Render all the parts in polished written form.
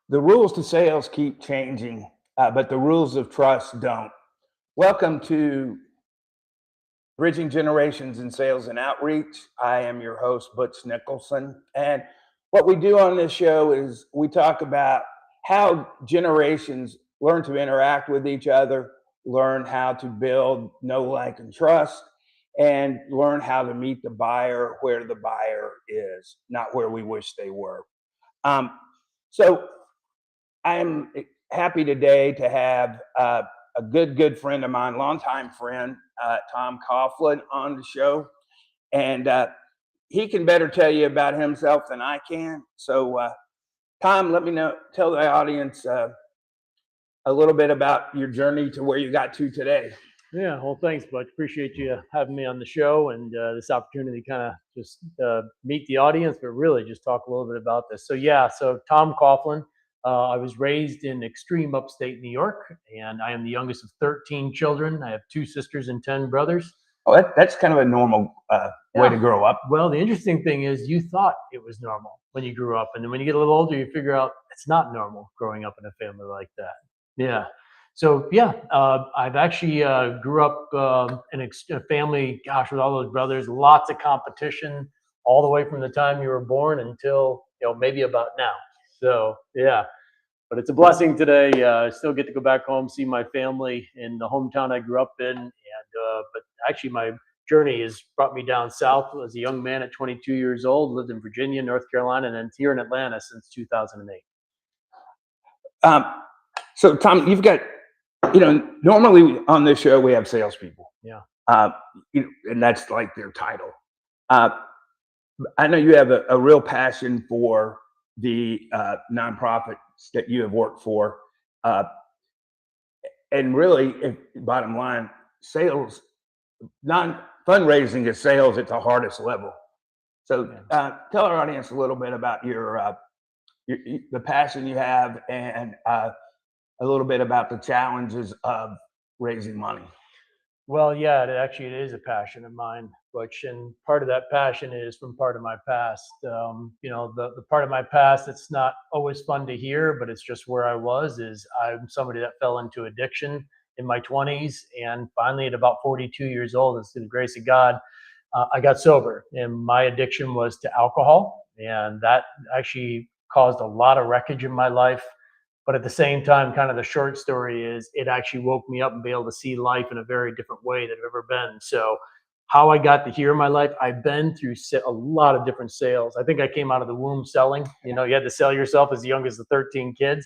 The rules to sales keep changing, but the rules of trust don't. Welcome to Bridging Generations in Sales and Outreach. I am your host, Butch Nicholson. And what we do on this show is we talk about how generations learn to interact with each other, learn how to build know, like, and trust, and learn how to meet the buyer where the buyer is, not where we wish they were. Um, so I'm happy today to have a good friend of mine, longtime friend, Thom Coughlin, on the show, and he can better tell you about himself than I can. So, Thom, tell the audience a little bit about your journey to where you got to today. Yeah, well, thanks, Butch. Appreciate you having me on the show and this opportunity to kind of just meet the audience, but really just talk a little bit about this. So Thom Coughlin. I was raised in extreme upstate New York, and I am the youngest of 13 children. I have 2 sisters and 10 brothers. Oh, that's kind of a normal way to grow up. Well, the interesting thing is you thought it was normal when you grew up, and then when you get a little older, you figure out it's not normal growing up in a family like that. Yeah. I've actually grew up in a family, gosh, with all those brothers, lots of competition, all the way from the time you were born until maybe about now. So yeah, but it's a blessing today. I still get to go back home, see my family in the hometown I grew up in, and but actually my journey has brought me down south as a young man at 22 years old, lived in Virginia, North Carolina, and then here in Atlanta since 2008. So, Thom, you've got, normally on this show we have salespeople. Yeah. And that's like their title. I know you have a real passion for the nonprofits that you have worked for. And really, bottom line, sales, fundraising is sales at the hardest level. So tell our audience a little bit about the passion you have and a little bit about the challenges of raising money. Well, yeah, it is a passion of mine, Butch, and part of that passion is from part of my past. The part of my past that's not always fun to hear, but it's just where I was. Is I'm somebody that fell into addiction in my 20s, and finally, at about 42 years old, it's through the grace of God, I got sober, and my addiction was to alcohol, and that actually caused a lot of wreckage in my life. But at the same time, kind of the short story is it actually woke me up and be able to see life in a very different way than I've ever been. So how I got to here in my life, I've been through a lot of different sales. I think I came out of the womb selling. You had to sell yourself as young as the 13 kids,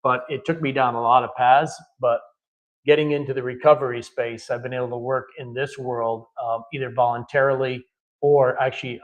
but it took me down a lot of paths. But getting into the recovery space, I've been able to work in this world either voluntarily or actually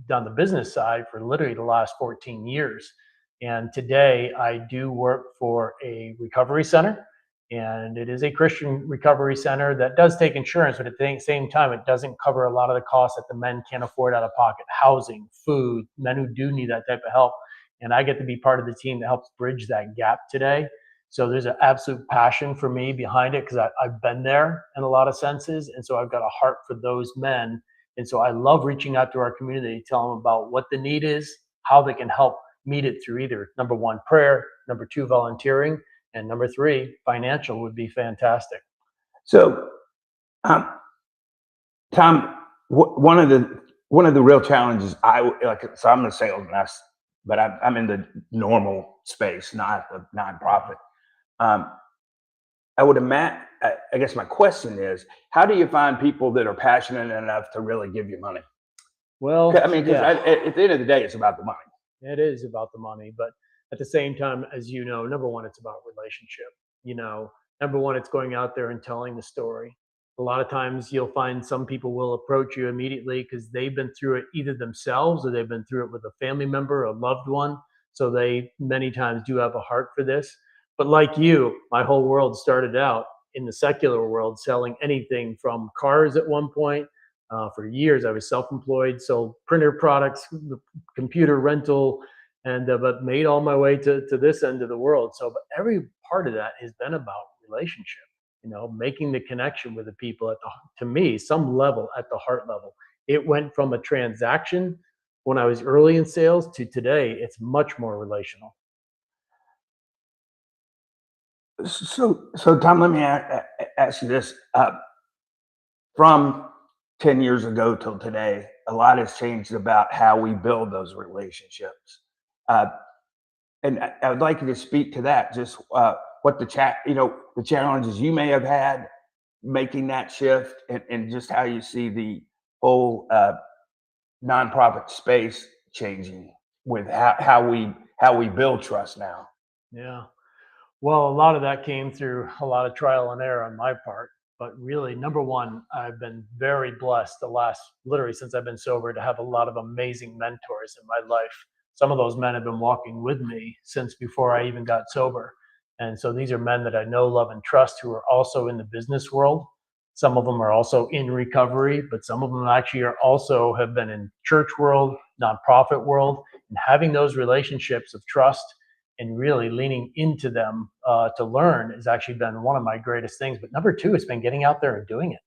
done the business side for literally the last 14 years. And today I do work for a recovery center, and it is a Christian recovery center that does take insurance, but at the same time, it doesn't cover a lot of the costs that the men can't afford out of pocket: housing, food, men who do need that type of help. And I get to be part of the team that helps bridge that gap today. So there's an absolute passion for me behind it because I've been there in a lot of senses. And so I've got a heart for those men. And so I love reaching out to our community, tell them about what the need is, how they can help meet it through either number 1, prayer, number 2, volunteering, and number 3, financial would be fantastic. So, Thom, one of the real challenges so I'm a salesman, but I'm in the normal space, not the nonprofit. I would imagine. I guess my question is, how do you find people that are passionate enough to really give you money? Well, I mean, because at the end of the day, it's about the money. It is about the money, but at the same time, as you know, number 1, it's about relationship. Number 1, it's going out there and telling the story. A lot of times you'll find some people will approach you immediately because they've been through it either themselves or they've been through it with a family member, a loved one. So they many times do have a heart for this. But like you, my whole world started out in the secular world, selling anything from cars at one point. For years, I was self-employed, sold printer products, computer rental, and but made all my way to this end of the world. So, but every part of that has been about relationship. Making the connection with the people to me, some level at the heart level. It went from a transaction when I was early in sales to today. It's much more relational. So Tom, let me ask you this. From 10 years ago till today, a lot has changed about how we build those relationships. Uh, and I would like you to speak to that, just what the challenges you may have had making that shift, and just how you see the whole nonprofit space changing with how we build trust now. Yeah. Well, a lot of that came through a lot of trial and error on my part. But really, number one, I've been very blessed the last, literally since I've been sober, to have a lot of amazing mentors in my life. Some of those men have been walking with me since before I even got sober. And so these are men that I know, love, and trust who are also in the business world. Some of them are also in recovery, but some of them actually are also have been in church world, nonprofit world, and having those relationships of trust and really leaning into them to learn has actually been one of my greatest things. But number two, it's been getting out there and doing it.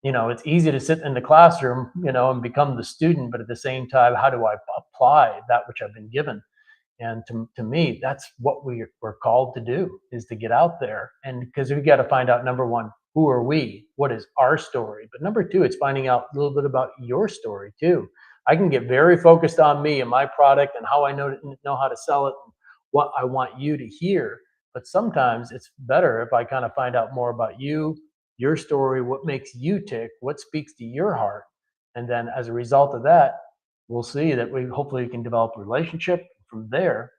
It's easy to sit in the classroom, and become the student, but at the same time, how do I apply that which I've been given? And to me, that's what we're called to do, is to get out there. And because we got to find out, number one, who are we? What is our story? But number two, it's finding out a little bit about your story too. I can get very focused on me and my product and how I know how to sell it and what I want you to hear. But sometimes it's better if I kind of find out more about you, your story, what makes you tick, what speaks to your heart. And then as a result of that, we'll see that we hopefully can develop a relationship. From there,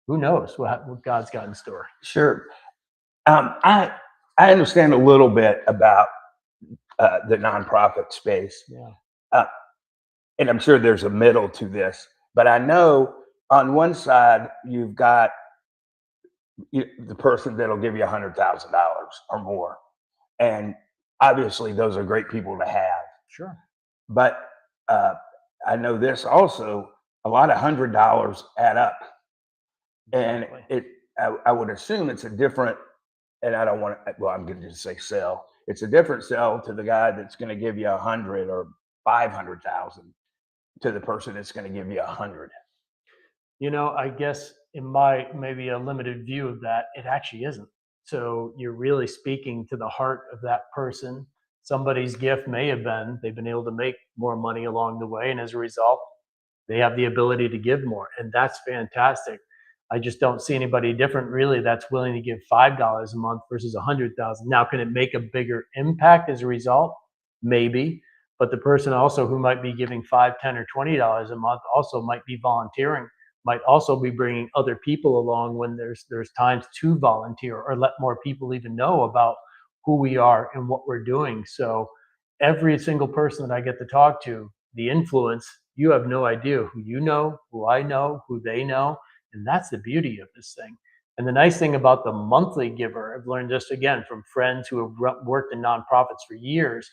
who knows what God's got in store. Sure. I understand a little bit about the nonprofit space, Yeah. uh, and I'm sure there's a middle to this. But I know on one side you've got the person that'll give you $100,000 or more, and obviously those are great people to have. Sure. But uh, I know this also: a lot of $100 add up, and Exactly. I would assume it's a different. And I don't want to. Well, I'm going to just say sell. It's a different sell to the guy that's going to give you 100 or 500,000 to the person that's going to give you 100. I guess in my maybe a limited view of that, it actually isn't. So you're really speaking to the heart of that person. Somebody's gift may have been they've been able to make more money along the way. And as a result, they have the ability to give more. And that's fantastic. I just don't see anybody different really that's willing to give $5 a month versus 100,000. Now, can it make a bigger impact as a result? Maybe. But the person also who might be giving 5, 10, or $20 a month also might be volunteering, might also be bringing other people along when there's times to volunteer or let more people even know about who we are and what we're doing. So every single person that I get to talk to, the influence, you have no idea who I know, who they know. And that's the beauty of this thing. And the nice thing about the monthly giver, I've learned this again from friends who have worked in nonprofits for years.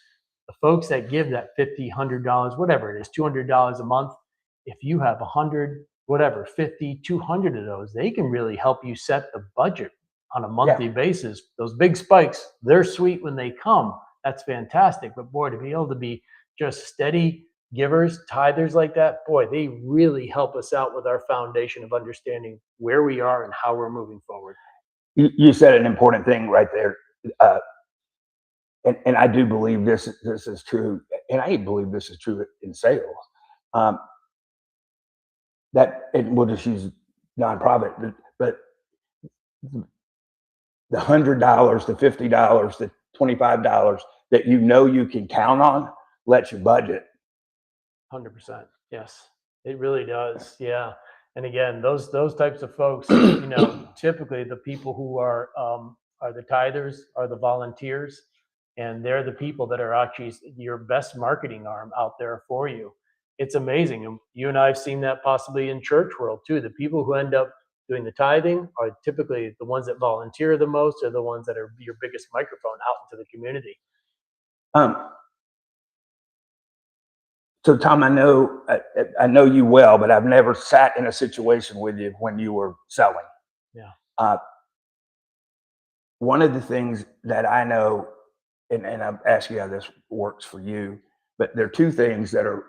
The folks that give that $50, $100, whatever it is, $200 a month, if you have 100, whatever, 50, 200 of those, they can really help you set the budget on a Yeah, monthly basis. Those big spikes, they're sweet when they come. That's fantastic. But boy, to be able to be just steady givers, tithers like that, boy, they really help us out with our foundation of understanding where we are and how we're moving forward. you said an important thing right there, uh, and I do believe this is true, and I believe this is true in sales. Um, that and we'll just use nonprofit, but the $100, the $50, the $25 that you can count on lets you budget. 100%. Yes, it really does. Yeah. And again, those types of folks, typically the people who are the tithers, are the volunteers, and they're the people that are actually your best marketing arm out there for you. It's amazing. And you and I have seen that possibly in church world too. The people who end up doing the tithing are typically the ones that volunteer the most, are the ones that are your biggest microphone out into the community. Um, so Tom, I know you well, but I've never sat in a situation with you when you were selling. Yeah. Uh, One of the things that I know, and I'm asking how this works for you, but there are two things that are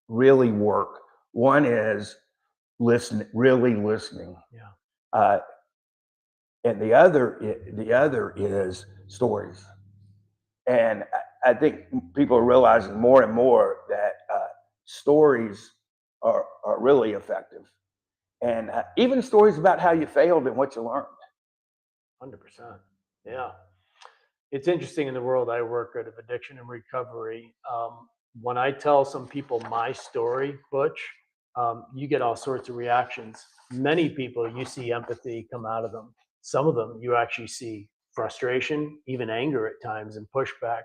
really work. One is really listening. Yeah. Uh, and the other is stories. And I think people are realizing more and more that stories are really effective, and even stories about how you failed and what you learned. 100%. Yeah. It's interesting in the world I work at of addiction and recovery. When I tell some people my story, Butch, you get all sorts of reactions. Many people, you see empathy come out of them. Some of them, you actually see frustration, even anger at times, and pushback.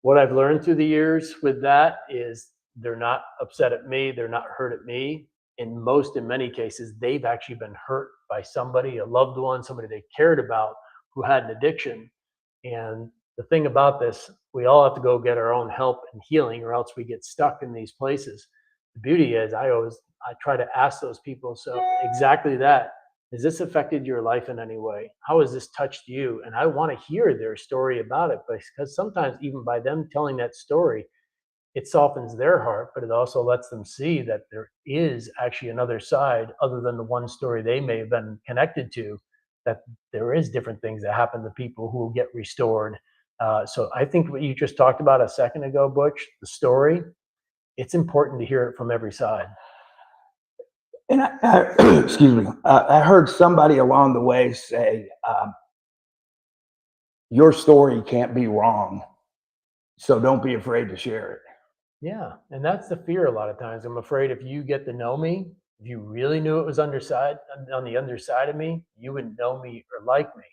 What I've learned through the years with that is they're not upset at me, they're not hurt at me. In many cases, they've actually been hurt by somebody, a loved one, somebody they cared about who had an addiction. And the thing about this, we all have to go get our own help and healing, or else we get stuck in these places. The beauty is, I try to ask those people, so exactly that. Has this affected your life in any way? How has this touched you? And I want to hear their story about it, because sometimes even by them telling that story, it softens their heart, but it also lets them see that there is actually another side other than the one story they may have been connected to, that there is different things that happen to people who get restored. So I think what you just talked about a second ago, Butch, the story, it's important to hear it from every side. And excuse me, I heard somebody along the way say, "Your story can't be wrong, so don't be afraid to share it." Yeah, and that's the fear a lot of times. I'm afraid if you get to know me, if you really knew it was on the underside of me, you wouldn't know me or like me.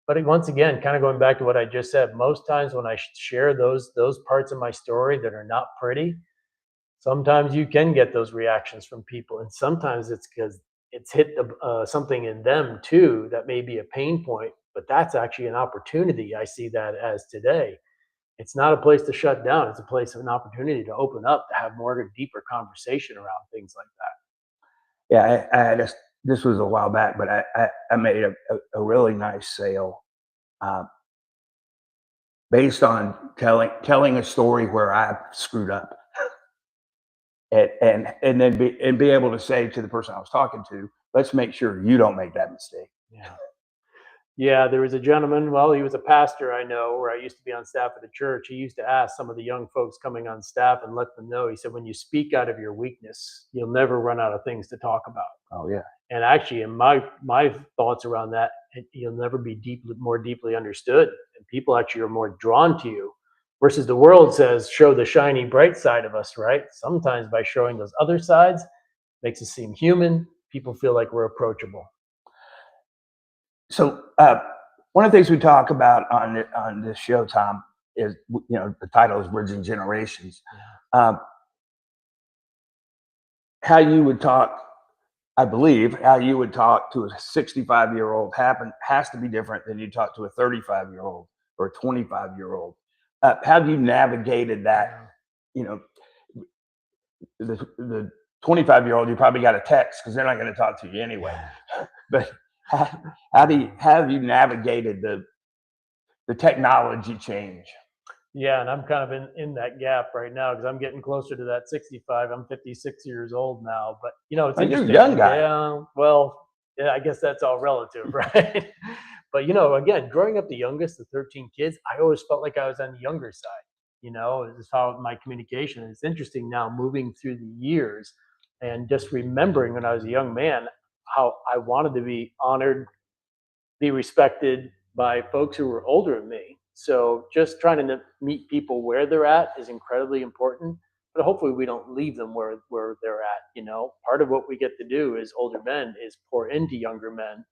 But once again, kind of going back to what I just said, most times when I share those parts of my story that are not pretty, sometimes you can get those reactions from people, and sometimes it's because it's hit something in them too that may be a pain point. But that's actually an opportunity. I see that as today. It's not a place to shut down. It's a place of an opportunity to open up, to have more of a deeper conversation around things like that. Yeah, I had this was a while back, but I made a really nice sale uh, based on telling a story where I screwed up, and then be able to say to the person I was talking to, let's make sure you don't make that mistake. Yeah. Yeah, there was a gentleman, well, he was a pastor I know where I used to be on staff at a church. He used to ask some of the young folks coming on staff and let them know. He said, when you speak out of your weakness, you'll never run out of things to talk about. Oh yeah, And actually, in my thoughts around that, you'll never be more deeply understood, and people actually are more drawn to you. Versus the world says, show the shiny, bright side of us, right? Sometimes by showing those other sides, makes us seem human. People feel like we're approachable. so one of the things we talk about on this show, Tom, is the title is Bridging Generations. Um, how you would talk, I believe, how you would talk to a 65-year-old has to be different than you talk to a 35-year-old or a 25-year-old. How have you navigated that? You know, the 25-year-old, you probably got a text because they're not going to talk to you anyway. But how have you navigated the technology change? Yeah, and I'm kind of in that gap right now because I'm getting closer to that 65. I'm 56 years old now, but it's Oh, you're a interesting. young guy. Yeah, well, yeah, I guess that's all relative, right? But again, growing up the youngest of 13 kids, I always felt like I was on the younger side. This is how my communication. It's interesting now moving through the years and just remembering when I was a young man how I wanted to be honored, be respected by folks who were older than me. So just trying to meet people where they're at is incredibly important. But hopefully we don't leave them where they're at. Part of what we get to do as older men is pour into younger men,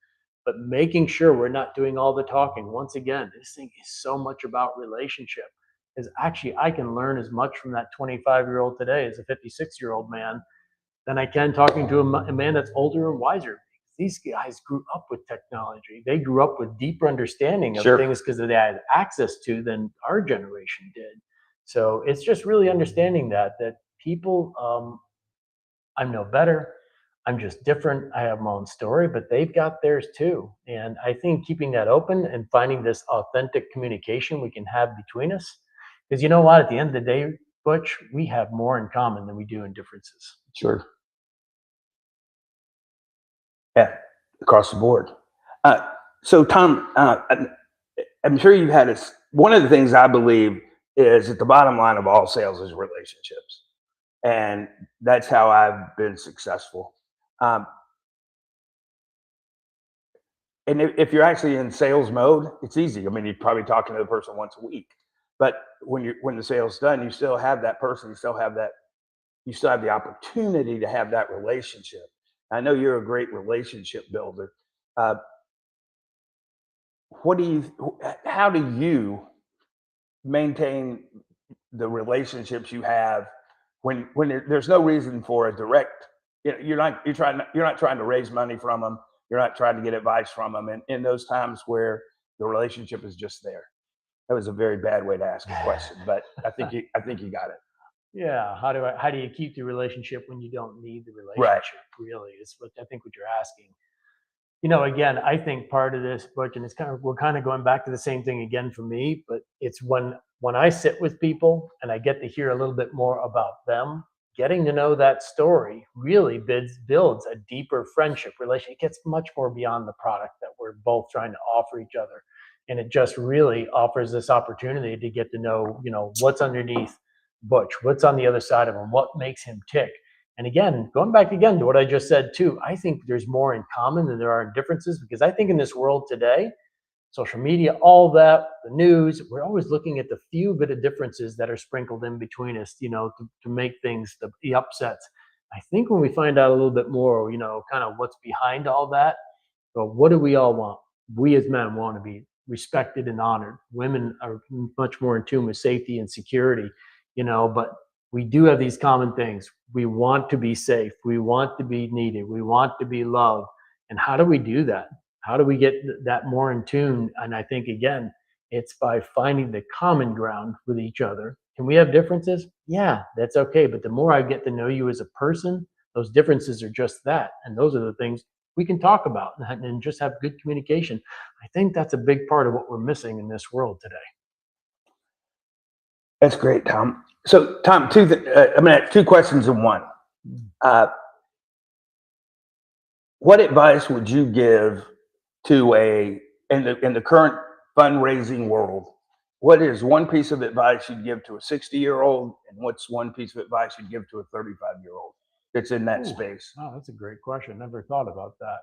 but making sure we're not doing all the talking. Once again, this thing is so much about relationship. Because actually, I can learn as much from that 25-year-old today as a 56-year-old man than I can talking to a man that's older and wiser. These guys grew up with technology. They grew up with deeper understanding of Sure. things because they had access to than our generation did. So it's just really understanding that people, I'm no better. I'm just different. I have my own story, but they've got theirs too. And I think keeping that open and finding this authentic communication we can have between us, because you know what, at the end of the day, Butch, we have more in common than we do in differences. Sure. Yeah, across the board. Uh, So, Tom, I'm sure you've had this. One of the things I believe is that the bottom line of all sales is relationships, and that's how I've been successful. Um, and if you're actually in sales mode, it's easy. I mean, you're probably talking to the person once a week, but when the sale's done, you still have that person. You still have the opportunity to have that relationship. I know you're a great relationship builder. Uh, what do you? How do you maintain the relationships you have when there's no reason for a direct, you're not trying to raise money from them, you're not trying to get advice from them, and in those times where the relationship is just there. That was a very bad way to ask a question, but I think you got it Yeah, how do you keep the relationship when you don't need the right. relationship? Really, is what I think what you're asking. Again, I think part of this, Butch, and it's kind of we're kind of going back to the same thing again for me, but it's when I sit with people and I get to hear a little bit more about them, getting to know that story really builds a deeper friendship relation. It gets much more beyond the product that we're both trying to offer each other. And it just really offers this opportunity to get to know, what's underneath Butch, what's on the other side of him, what makes him tick. And again, going back again to what I just said too, I think there's more in common than there are differences, because I think in this world today, social media, all that, the news, we're always looking at the few bit of differences that are sprinkled in between us, to make things the upsets. I think when we find out a little bit more, kind of what's behind all that, but what do we all want? We as men want to be respected and honored. Women are much more in tune with safety and security, but we do have these common things. We want to be safe. We want to be needed. We want to be loved. And how do we do that? How do we get that more in tune? And I think, again, it's by finding the common ground with each other. Can we have differences? Yeah, that's okay. But the more I get to know you as a person, those differences are just that. And those are the things we can talk about and just have good communication. I think that's a big part of what we're missing in this world today. That's great, Tom. So, Tom, I'm gonna have two questions in one. uh, what advice would you give to a in the current fundraising world? What is one piece of advice you'd give to a 60-year-old, and what's one piece of advice you'd give to a 35-year-old that's in that Ooh, space? wow, that's a great question. Never thought about that.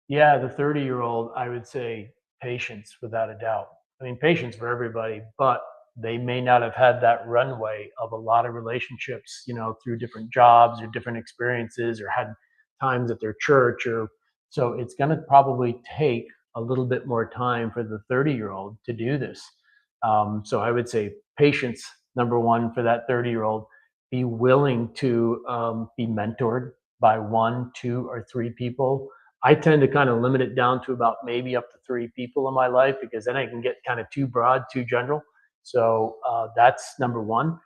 Yeah, the 30-year-old, I would say patience without a doubt. I mean, patience for everybody, but they may not have had that runway of a lot of relationships, through different jobs or different experiences, or had times at their church, or so it's going to probably take a little bit more time for the 30-year-old to do this. So I would say patience, number one, for that 30-year-old. Be willing to be mentored by one, two, or three people. I tend to kind of limit it down to about maybe up to three people in my life, because then I can get kind of too broad, too general. So that's number one.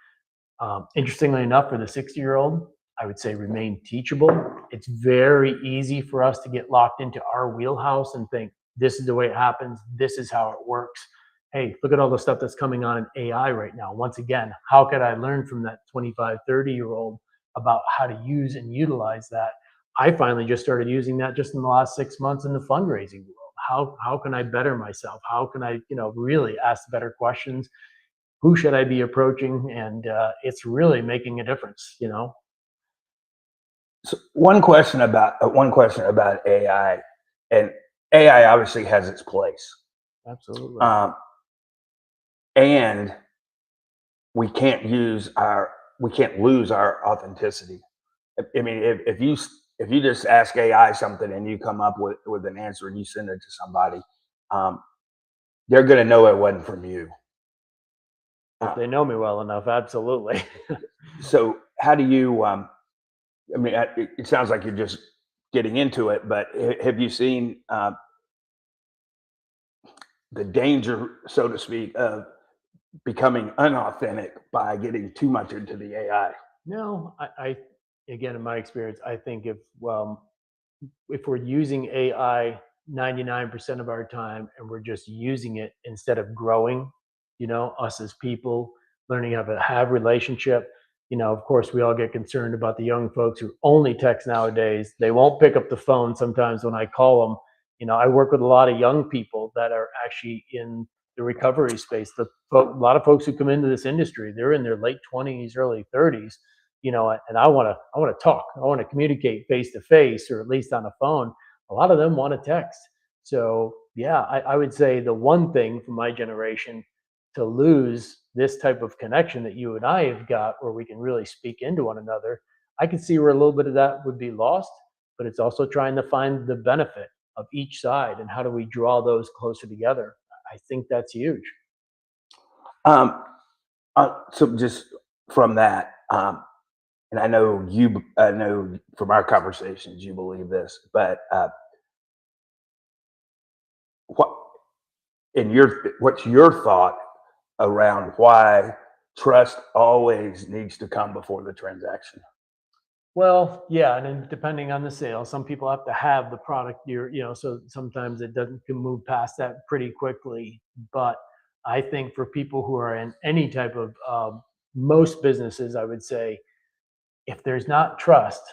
Interestingly enough, for the 60-year-old, I would say remain teachable. It's very easy for us to get locked into our wheelhouse and think, this is the way it happens, this is how it works. Hey, look at all the stuff that's coming on in AI right now. Once again, how could I learn from that 25, 30-year-old about how to use and utilize that? I finally just started using that just in the last 6 months in the fundraising world. How can I better myself? How can I, really ask better questions? Who should I be approaching? And it's really making a difference. So one question about AI, and AI obviously has its place, Absolutely. um, and we can't use our we can't lose our authenticity. I mean, if you just ask AI something and you come up with an answer and you send it to somebody, um, they're going to know it wasn't from you. If Uh, they know me well enough, absolutely. so how do you? I mean, it sounds like you're just getting into it, but have you seen the danger, so to speak, of becoming unauthentic by getting too much into the AI? No, again, in my experience, I think if we're using AI 99% of our time and we're just using it instead of growing, us as people, learning how to have relationship. Of course, we all get concerned about the young folks who only text nowadays. They won't pick up the phone sometimes when I call them. I work with a lot of young people that are actually in the recovery space. A lot of folks who come into this industry, they're in their late 20s, early 30s, and I want to talk. I want to communicate face to face, or at least on the phone. A lot of them want to text. So yeah, I would say the one thing for my generation, to lose this type of connection that you and I have got, where we can really speak into one another, I could see where a little bit of that would be lost. But it's also trying to find the benefit of each side, and how do we draw those closer together. I think that's huge. Um, so just from that, and I know from our conversations you believe this, but what what's your thought around why trust always needs to come before the transaction? Well, yeah, and then depending on the sale, some people have to have the product. So sometimes it doesn't can move past that pretty quickly. But I think for people who are in any type of most businesses, I would say, if there's not trust,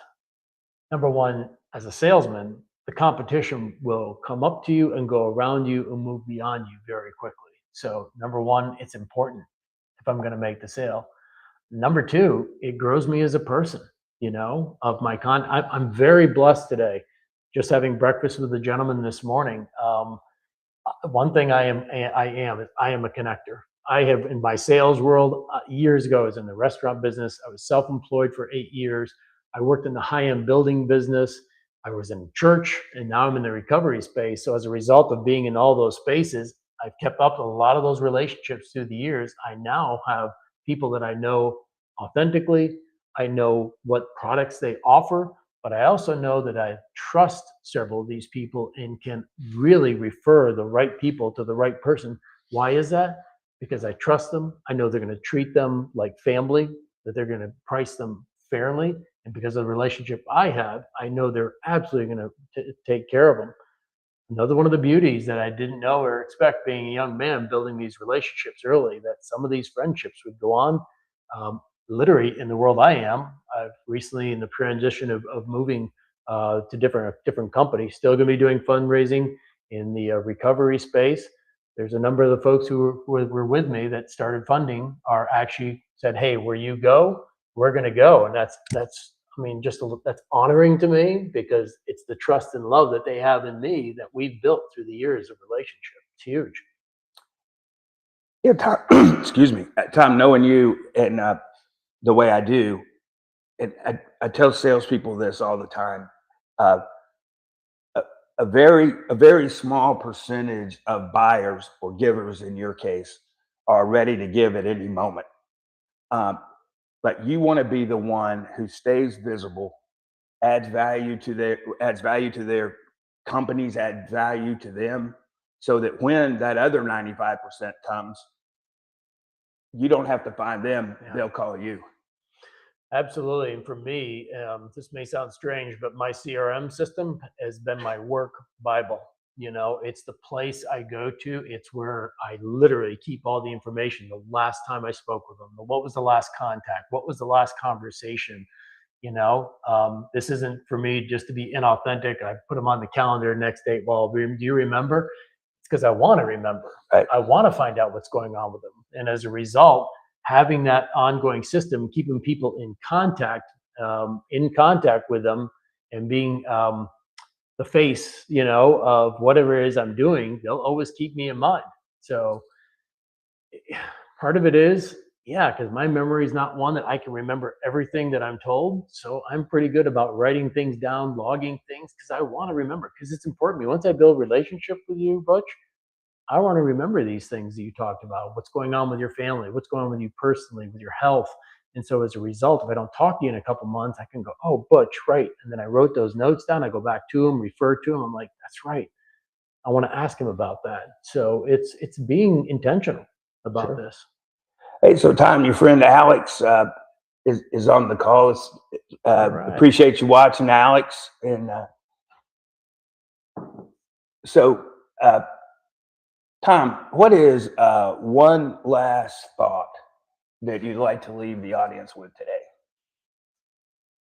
number one, as a salesman, the competition will come up to you and go around you and move beyond you very quickly. So number one, it's important if I'm going to make the sale. Number two, it grows me as a person, of my I'm very blessed today. Just having breakfast with a gentleman this morning. One thing I am a connector. I have, in my sales world, years ago, I was in the restaurant business. I was self-employed for 8 years. I worked in the high-end building business. I was in church, and now I'm in the recovery space. So as a result of being in all those spaces, I've kept up a lot of those relationships through the years. I now have people that I know authentically. I know what products they offer, but I also know that I trust several of these people and can really refer the right people to the right person. Why is that? Because I trust them. I know they're going to treat them like family, that they're going to price them fairly. And because of the relationship I have, I know they're absolutely going to take care of them. Another one of the beauties that I didn't know or expect, being a young man building these relationships early, that some of these friendships would go on. Um, Literally, in the world I am, I've recently in the transition of moving to different companies, still going to be doing fundraising in the recovery space. There's a number of the folks who were with me that started funding are actually said, "Hey, where you go, we're going to go," and that's I mean, that's honoring to me, because it's the trust and love that they have in me that we've built through the years of relationship. It's huge. Yeah, Tom, excuse me, Tom, knowing you and the way I do, and I tell salespeople this all the time. Uh, a, a very small percentage of buyers or givers, in your case, are ready to give at any moment. Um, but you want to be the one who stays visible, adds value to their companies, adds value to them, so that when that other 95% comes, you don't have to find them; Yeah. they'll call you. Absolutely. And for me, this may sound strange, but my CRM system has been my work Bible. It's the place I go to. It's where I literally keep all the information. The last time I spoke with them, what was the last contact? What was the last conversation? This isn't for me just to be inauthentic. I put them on the calendar next date. Well, do you remember? It's because I want to remember. Right. I want to find out what's going on with them. And as a result, having that ongoing system, keeping people in contact with them, and being the face, of whatever it is I'm doing, they'll always keep me in mind. So part of it is, yeah, because my memory is not one that I can remember everything that I'm told. So I'm pretty good about writing things down, logging things, because I want to remember, because it's important to me. Once I build a relationship with you, Butch, I want to remember these things that you talked about. What's going on with your family? What's going on with you personally, with your health? And so as a result, if I don't talk to you in a couple months, I can go, "Oh, Butch, right." And then I wrote those notes down. I go back to them, refer to them. I'm like, "That's right. I want to ask him about that." So it's being intentional about Sure. this. Hey, so Tom, your friend Alex is on the call. All right. Appreciate you watching, Alex. And so, uh, Tom, what is one last thought that you'd like to leave the audience with today?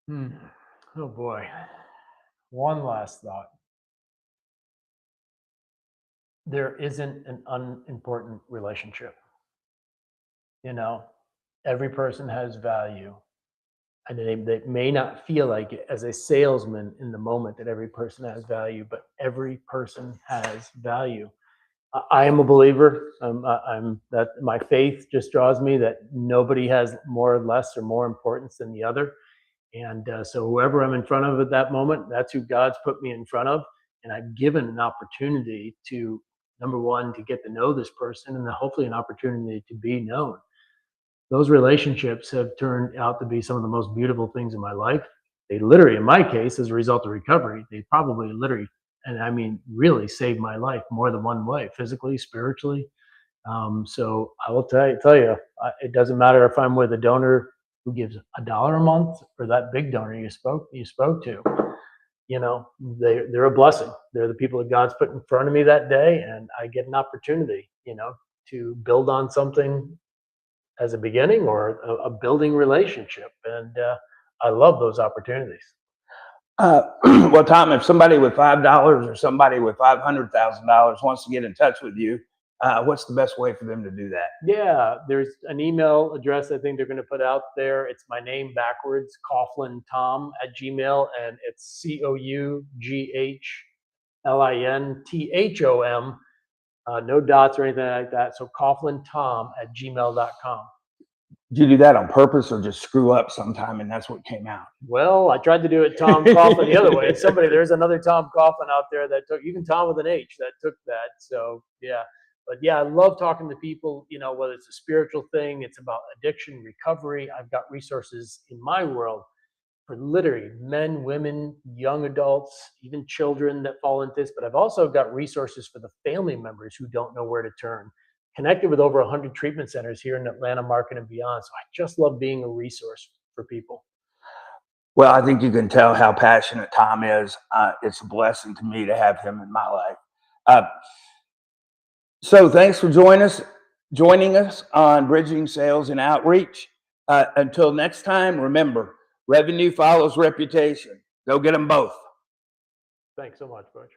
Hmm. Oh boy. One last thought. there isn't an unimportant relationship. You know, every person has value. And they may not feel like it as a salesman in the moment that every person has value, but every person has value. I am a believer. I'm that my faith just draws me that nobody has more or less or more importance than the other. And so whoever I'm in front of at that moment, that's who God's put me in front of. And I've given an opportunity to, number one, to get to know this person, and then hopefully an opportunity to be known. Those relationships have turned out to be some of the most beautiful things in my life. They literally, in my case, as a result of recovery, they probably literally, and I mean, really saved my life more than one way, physically, spiritually. So I will tell you, it doesn't matter if I'm with a donor who gives $1 a month or that big donor you spoke to. You know, they're a blessing. They're the people that God's put in front of me that day, and I get an opportunity, to build on something as a beginning or a building relationship. And I love those opportunities. Well, Tom, if somebody with $5 or somebody with $500,000 wants to get in touch with you, what's the best way for them to do that? Yeah, there's an email address I think they're going to put out there. It's my name backwards, Coughlin Thom at Gmail, and it's COUGHLINTHOM. No dots or anything like that. So CoughlinThom at gmail.com. Did you do that on purpose or just screw up sometime and that's what came out? Well, I tried to do it Thom Coughlin the other way. There's another Thom Coughlin out there that took, even Thom with an H, that took that. So yeah. But yeah, I love talking to people, whether it's a spiritual thing, it's about addiction, recovery. I've got resources in my world for literally men, women, young adults, even children that fall into this. But I've also got resources for the family members who don't know where to turn. Connected with over 100 treatment centers here in Atlanta, market, and beyond. So I just love being a resource for people. Well, I think you can tell how passionate Tom is. It's a blessing to me to have him in my life. So thanks for joining us on Bridging Sales and Outreach. Until next time, remember, revenue follows reputation. Go get them both. Thanks so much, Butch.